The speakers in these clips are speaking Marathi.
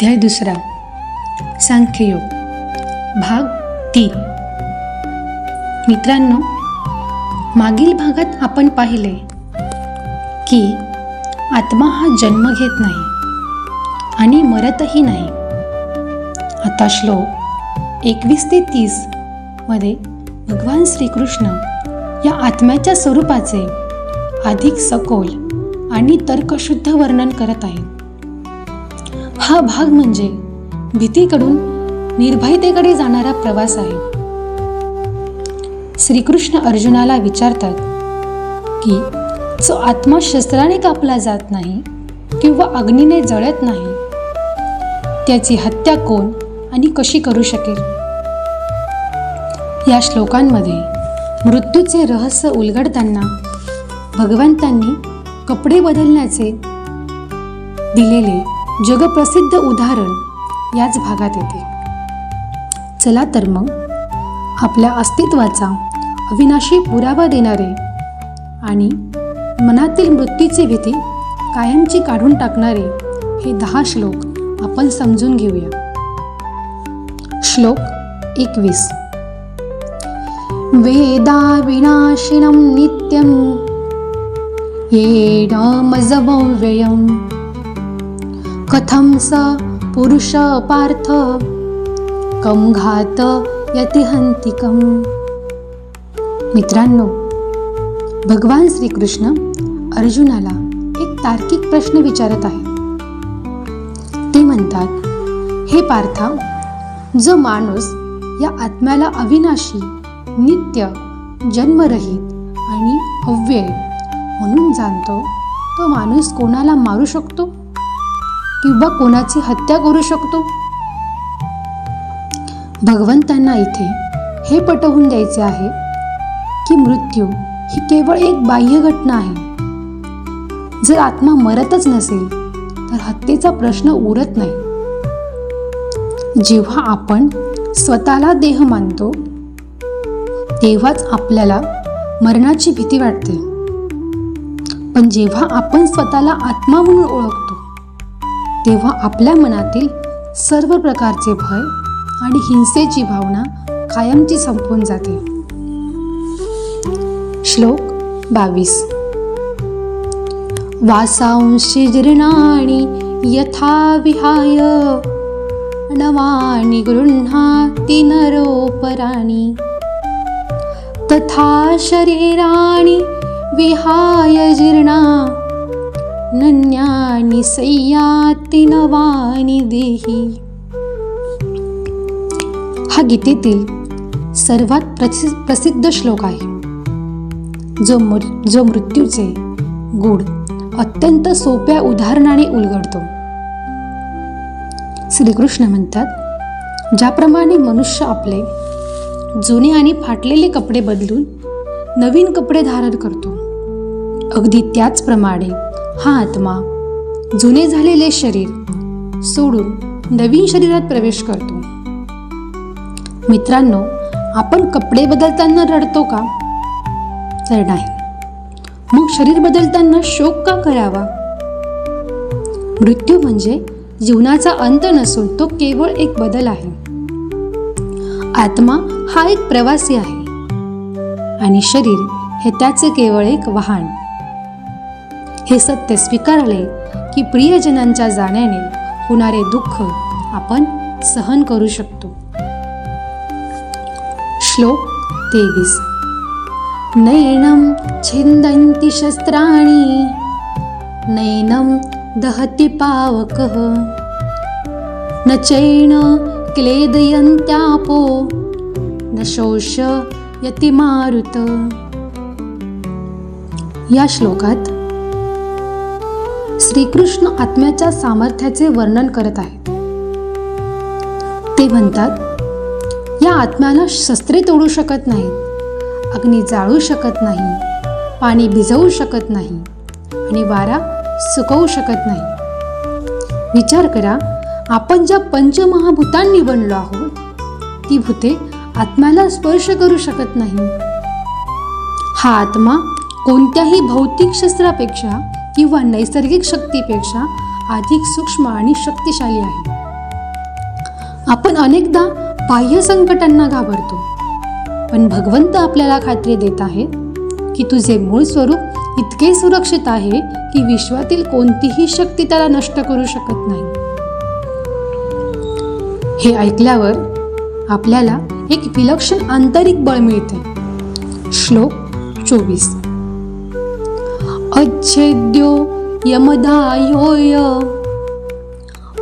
अध्याय 2 सांख्ययोग भाग 3। मित्रांनो, मागील भागात आपण पाहिले की आत्मा हा जन्म घेत नाही आणि मरतही नाही। आता श्लोक 21 ते 30 मध्ये भगवान श्रीकृष्ण या आत्म्याच्या स्वरूपाचे अधिक सखोल आणि तर्कशुद्ध वर्णन करत आहेत। हा भाग म्हणजे भीतीकडून निर्भयतेकडे जाणारा प्रवास आहे। श्रीकृष्ण अर्जुनाला विचारतात की जो आत्मा शस्त्राने कापला जात नाही किंवा अग्नीने जळत नाही, त्याची हत्या कोण आणि कशी करू शकेल? या श्लोकांमध्ये मृत्यूचे रहस्य उलगडताना भगवंतांनी कपडे बदलण्याचे दिलेले जगप्रसिद्ध उदाहरण याच भागात येते। चला तर मग आपल्या अस्तित्वाचा अविनाशी पुरावा देणारे आणि मनातील मृत्यूची भीती कायमची काढून टाकणारे हे 10 श्लोक आपण समजून घेऊया। श्लोक 21। वेदा विनाशिनं नित्यं येन मजमव्ययम् कथं स पुरुष पार्थ कं घातयति हन्तिकम्। मित्रांनो, भगवान श्रीकृष्ण अर्जुनाला एक तार्किक प्रश्न विचारत आहेत। ते म्हणतात, हे पार्था, जो माणूस या आत्म्याला अविनाशी, नित्य, जन्मरहित आणि अव्यय म्हणून जाणतो, तो माणूस कोणाला मारू शकतो किंवा कोणाची हत्या करू शकतो? भगवंतांना इथे हे पटवून द्यायचे आहे की मृत्यू ही केवळ एक बाह्य घटना आहे। जर आत्मा मरतच नसेल तर हत्येचा प्रश्न उरत नाही। जेव्हा आपण स्वतःला देह मानतो तेव्हाच आपल्याला मरणाची भीती वाटते, पण जेव्हा आपण स्वतःला आत्मा म्हणून ओळखतो तेव्हा आपल्या मनातील सर्व प्रकारचे भय आणि हिंसेची भावना कायमची संपून जाते। श्लोक 22। वासांशी जीर्णानि यथा विहाय नवानि गृह्णाति नरोपराणि तथा शरीराणि विहाय जीर्णा नन्यानि संयाति नवानि देहि। हा गीतेतील सर्वात प्रसिद्ध श्लोक आहे, जो मृत्यूचे गूढ अत्यंत सोप्या उदाहरणाने उलगडतो। श्रीकृष्ण म्हणतात, ज्याप्रमाणे मनुष्य आपले जुने आणि फाटलेले कपडे बदलून नवीन कपडे धारण करतो, अगदी त्याचप्रमाणे हा आत्मा जुने झालेले शरीर सोडून नवीन शरीरात प्रवेश करतो। मित्रांनो, आपण कपडे बदलताना रडतो का? तर नाही। मग शरीर बदलताना शोक का करावा? मृत्यू म्हणजे जीवनाचा अंत नसून तो केवळ एक बदल आहे। आत्मा हा एक प्रवासी आहे आणि शरीर हे त्याचे केवळ एक वाहन। हे सत्य स्वीकारले की प्रियजनांच्या जाण्याने होणारे दुःख आपण सहन करू शकतो। श्लोक 23। नैनं छिन्दन्ति शस्त्राणि नैनं दहति पावकः न चैन क्लेदयन्त्यापो न शोषयति मारुत। या श्लोकात श्रीकृष्ण आत्म्याच्या सामर्थ्याचे वर्णन करत आहेत। ते म्हणतात, या आत्म्याला शस्त्रे तोडू शकत नाहीत, अग्नी जाळू शकत नाही, पाणी भिजवू शकत नाही आणि वारा सुकवू शकत नाही। विचार करा, आपण ज्या पंचमहाभूतांनी बनलो आहोत ती भूते आत्म्याला स्पर्श करू शकत नाही। हा आत्मा कोणत्याही भौतिक शस्त्रापेक्षा किंवा नैसर्गिक शक्तीपेक्षा अधिक सूक्ष्म आणि शक्तिशाली आहे। आपण अनेकदा बाह्य संकटांना घाबरतो, पण भगवंत आपल्याला खात्री देत आहेत की तुझे मूळ स्वरूप इतके सुरक्षित आहे की विश्वातील कोणतीही शक्ती त्याला नष्ट करू शकत नाही. हे ऐकल्यावर आपल्याला एक विलक्षण आंतरिक बळ मिळते. श्लोक 24. अच्छेद्यो यमदायोय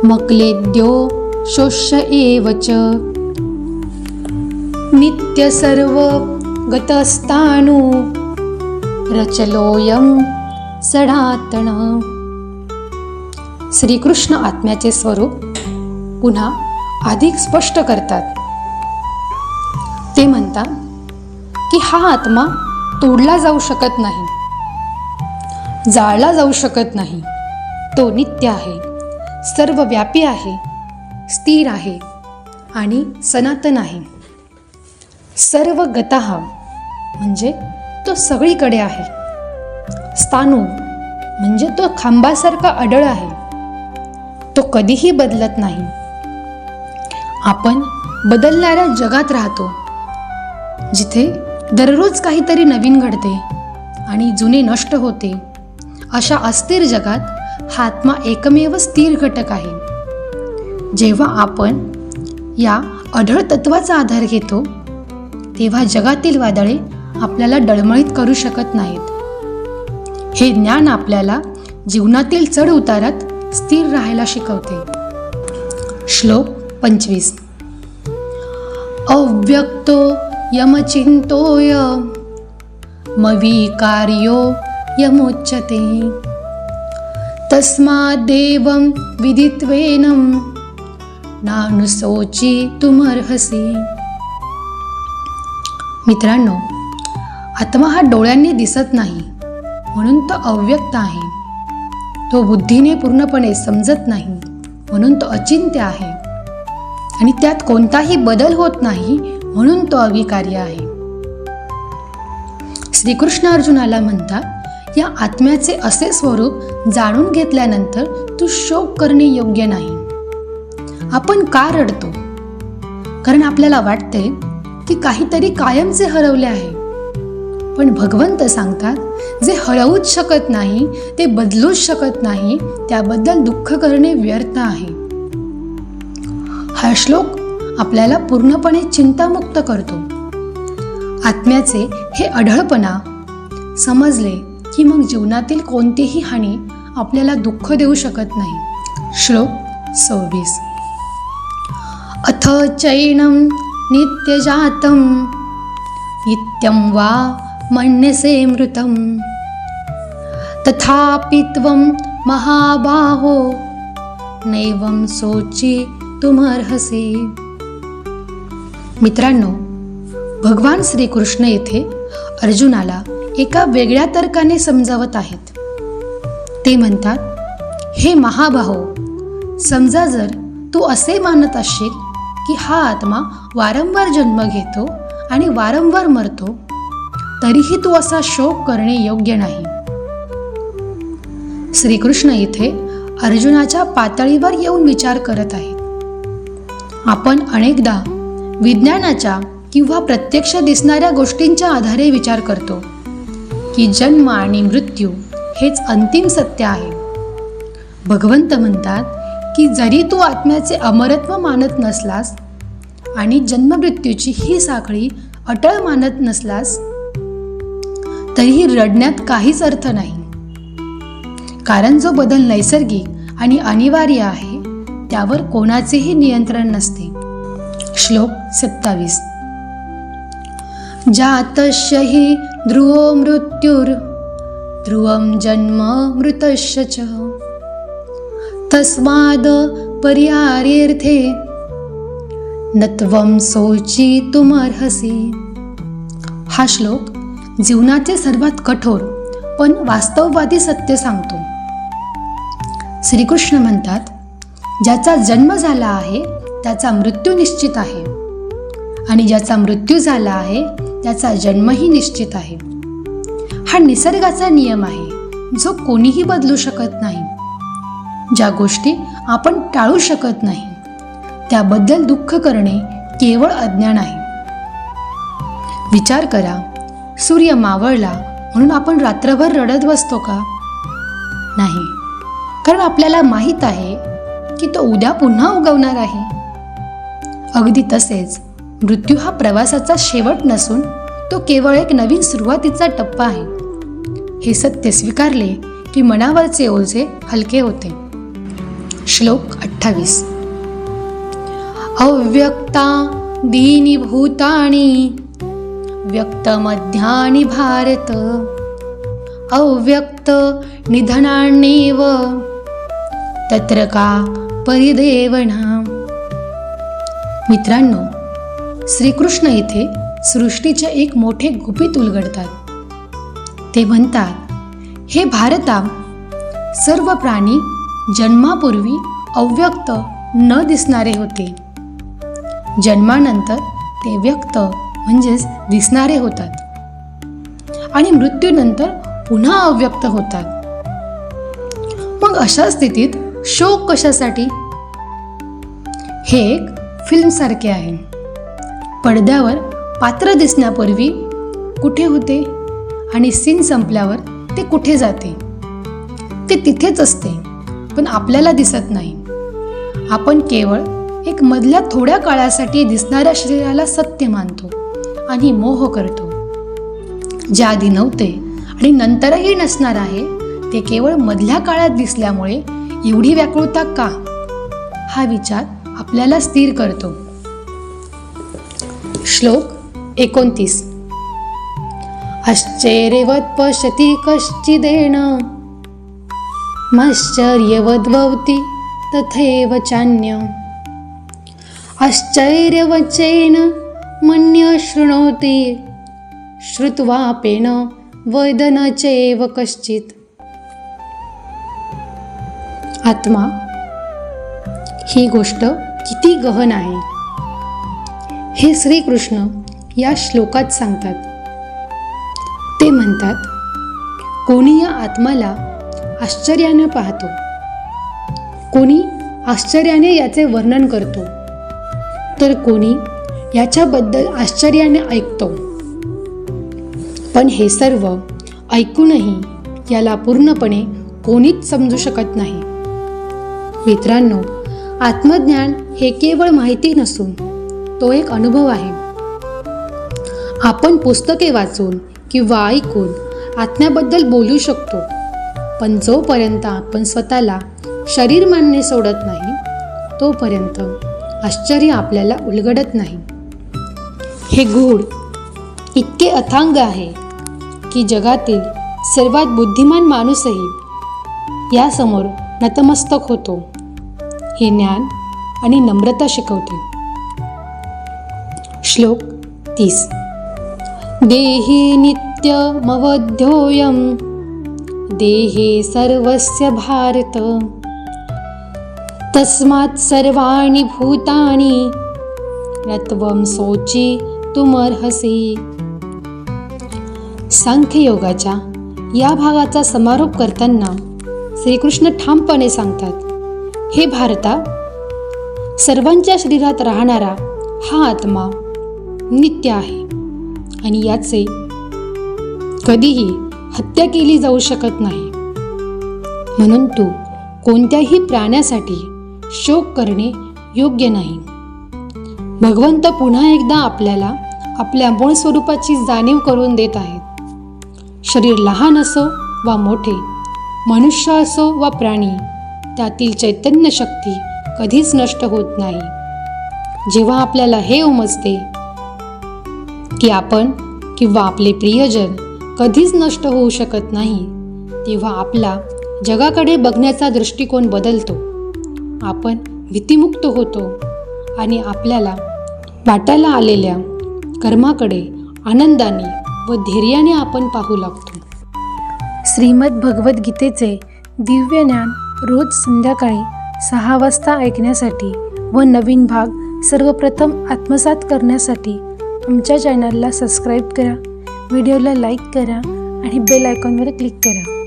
मक्लेद्यो शोष्य एवच नित्य सर्व गतस्तानु रचलोयम सनातन. श्रीकृष्ण आत्म्याचे स्वरूप पुन्हा अधिक स्पष्ट करतात. ते म्हणतात की हा आत्मा तोडला जाऊ शकत नाही, जाळला जाऊ शकत नाही. तो नित्य आहे, सर्वव्यापी आहे, स्थिर आहे आणि सनातन आहे. सर्व गतः म्हणजे तो सगळीकडे आहे. स्थाणू म्हणजे तो खांबासारखा अडळ आहे, तो कधीही बदलत नाही. आपण बदलणाऱ्या जगात राहतो, जिथे दररोज काहीतरी नवीन घडते आणि जुने नष्ट होते. अशा अस्थिर जगात हा आत्मा एकमेव स्थिर घटक आहे. जेव्हा आपण या अढळ तत्वाचा आधार घेतो तेव्हा जगातील वादळे आपल्याला डळमळीत करू शकत नाहीत. हे ज्ञान आपल्याला जीवनातील चढ उतारात स्थिर राहायला शिकवते. श्लोक 25. अव्यक्तो यमचिंतोय मविकार्यो यमुच्यते तस्मादेवं विदित्वेनं नानुशोचितुमर्हसि. मित्रांनो, आत्मा हा डोळ्यांनी दिसत नाही म्हणून तो अव्यक्त आहे. तो बुद्धीने पूर्णपणे समजत नाही म्हणून तो अचिंत्य आहे. आणि त्यात कोणताही बदल होत नाही म्हणून तो अविकार्य आहे. श्रीकृष्ण अर्जुनाला म्हणतात, या आत्म्याचे असे स्वरूप जाणून घेतल्यानंतर तू शोक करणे योग्य नाही. आपण का रडतो? कारण आपल्याला वाटते की काहीतरी कायमचे हरवले आहे. पण भगवंत सांगतात, जे हरवूच शकत नाही, ते बदलूच शकत नाही, त्याबद्दल दुःख करणे व्यर्थ आहे. हा श्लोक आपल्याला पूर्णपणे चिंतामुक्त करतो. आत्म्याचे हे अढळपणा समजले की मग जीवनातील कोणतीही हानी आपल्याला दुःख देऊ शकत नाही. श्लोक 26. अथ चैनं नित्यजातं नित्यं वा मन्यसे मृतं तथापि त्वं महाबाहो नैवं शोचितुमर्हसि. मित्रांनो, भगवान श्रीकृष्ण येथे अर्जुनाला एका वेगळ्या तर्काने समजावत आहेत. ते म्हणतात, हे महाबाहो, समजा जर तू असे मानत असशील की हा आत्मा वारंवार जन्म घेतो आणि वारंवार मरतो, तरीही तू असा शोक करणे योग्य नाही. श्रीकृष्ण इथे अर्जुनाच्या पातळीवर येऊन विचार करत आहेत. आपण अनेकदा विज्ञानाच्या किंवा प्रत्यक्ष दिसणाऱ्या गोष्टींच्या आधारे विचार करतो की जन्म आणि मृत्यू हेच अंतिम सत्य आहे. भगवंत म्हणतात की जरी तू आत्म्याचे अमरत्व मानत नसलास आणि जन्ममृत्यूची ही साखळी अटळ मानत नसलास, तरीही रडण्यात काहीच अर्थ नाही. कारण जो बदल नैसर्गिक आणि अनिवार्य आहे त्यावर कोणाचेही नियंत्रण नसते. श्लोक 27. जातस्य हि ध्रुवो मृत्युर ध्रुवं जन्म मृतस्य च तस्माद् पर्यायेऽर्थे न त्वं शोचितुमर्हसि. हा श्लोक जीवनाचे सर्वात कठोर पण वास्तववादी सत्य सांगतो. श्रीकृष्ण म्हणतात, ज्याचा जन्म झाला आहे त्याचा मृत्यू निश्चित आहे आणि ज्याचा मृत्यू झाला आहे त्याचा जन्मही निश्चित आहे. हा निसर्गाचा नियम आहे जो कोणीही बदलू शकत नाही. ज्या गोष्टी आपण टाळू शकत नाही त्याबद्दल दुःख करणे केवळ अज्ञान आहे. विचार करा, सूर्य मावळला म्हणून आपण रात्रभर रडत बसतो का? नाही, कारण आपल्याला माहीत आहे की तो उद्या पुन्हा उगवणार आहे. अगदी तसेच मृत्यू हा प्रवासाचा शेवट नसून तो केवळ एक नवीन सुरुवातीचा टप्पा आहे. हे सत्य स्वीकारले की मनावरचे ओझे हलके होते. श्लोक 28. अव्यक्ता दीनी भूतानि व्यक्तमध्यानि भारत अव्यक्त निधनान्येव तत्र का परिदेवना. मित्रांनो, श्रीकृष्ण इथे सृष्टीचे एक मोठे गुपित उलगडतात. ते म्हणतात, हे भारता, सर्व प्राणी जन्मापूर्वी अव्यक्त न दिसणारे होते. जन्मानंतर ते व्यक्त म्हणजेच दिसणारे होतात आणि मृत्यूनंतर पुन्हा अव्यक्त होतात. मग अशा स्थितीत शोक कशासाठी? हे एक फिल्मसारखे आहे. पडद्यावर पात्र दिसण्यापूर्वी कुठे होते आणि सीन संपल्यावर ते कुठे जाते? ते तिथेच असते, पण आपल्याला दिसत नाही. आपण केवळ एक मधल्या थोड्या काळासाठी दिसणाऱ्या शरीराला सत्य मानतो आणि मोह करतो. जे आधी नव्हते आणि नंतरही नसणार आहे ते केवळ मधल्या काळात दिसल्यामुळे एवढी व्याकुळता का? हा विचार आपल्याला स्थिर करतो. श्लोक 29. आश्चर्यवत् पश्यति कश्चिदेन माश्चर्यवद्भवति तथैव चान्यम् आश्चर्यवच्चेन मन्य शृणोति श्रुत्वापेन वदन चैव कश्चित्. आत्मा ही गोष्ट किती गहन आहे हे श्रीकृष्ण या श्लोकात सांगतात. ते म्हणतात, कोणी या आत्माला आश्चर्याने पाहतो, कोणी आश्चर्याने याचे वर्णन करतो, तर कोणी याच्याबद्दल आश्चर्याने ऐकतो. पण हे सर्व ऐकूनही याला पूर्णपणे कोणीच समजू शकत नाही. मित्रांनो, आत्मज्ञान हे केवळ माहिती नसून तो एक अनुभव आहे. आपण पुस्तके वाचून किंवा ऐकून आत्म्याबद्दल बोलू शकतो, पण जोपर्यंत आपण स्वतःला शरीर मानणे सोडत नाही तोपर्यंत आश्चर्य आपल्याला उलगडत नाही. हे गूढ इतके अथांग आहे की जगातील सर्वात बुद्धिमान माणूसही यासमोर नतमस्तक होतो. हे ज्ञान आणि नम्रता शिकवते. श्लोक 30. देहि नित्यमवध्योऽयं देहे सर्वस्य भारत तस्मात् सर्वाणि भूतानि न त्वं शोचितुमर्हसि. सांख्ययोगाच्या या भागाचा समारोप करताना श्रीकृष्ण ठामपणे सांगतात, हे भारता, सर्वांच्या शरीरात राहणारा हा आत्मा नित्य आहे आणि याचे कधीही हत्या केली जाऊ शकत नाही. म्हणून तू कोणत्याही प्राण्यासाठी शोक करणे योग्य नाही. भगवंत पुन्हा एकदा आपल्याला आपल्या मूळ स्वरूपाची जाणीव करून देत आहेत. शरीर लहान असो वा मोठे, मनुष्य असो वा प्राणी, त्यातील चैतन्य शक्ती कधीच नष्ट होत नाही. जेव्हा आपल्याला हे उमजते की आपण किंवा आपले प्रियजन कधीच नष्ट होऊ शकत नाही, तेव्हा आपला जगाकडे बघण्याचा दृष्टिकोन बदलतो. आपण भीतीमुक्त होतो आणि आपल्याला वाटायला आलेल्या कर्माकडे आनंदाने व धैर्याने आपण पाहू लागतो. श्रीमद भगवद्गीतेचे दिव्य ज्ञान रोज संध्याकाळी 6 वाजता ऐकण्यासाठी व नवीन भाग सर्वप्रथम आत्मसात करण्यासाठी आमच्या चॅनलला सबस्क्राईब करा, व्हिडिओला लाईक करा आणि बेल आयकॉनवर क्लिक करा.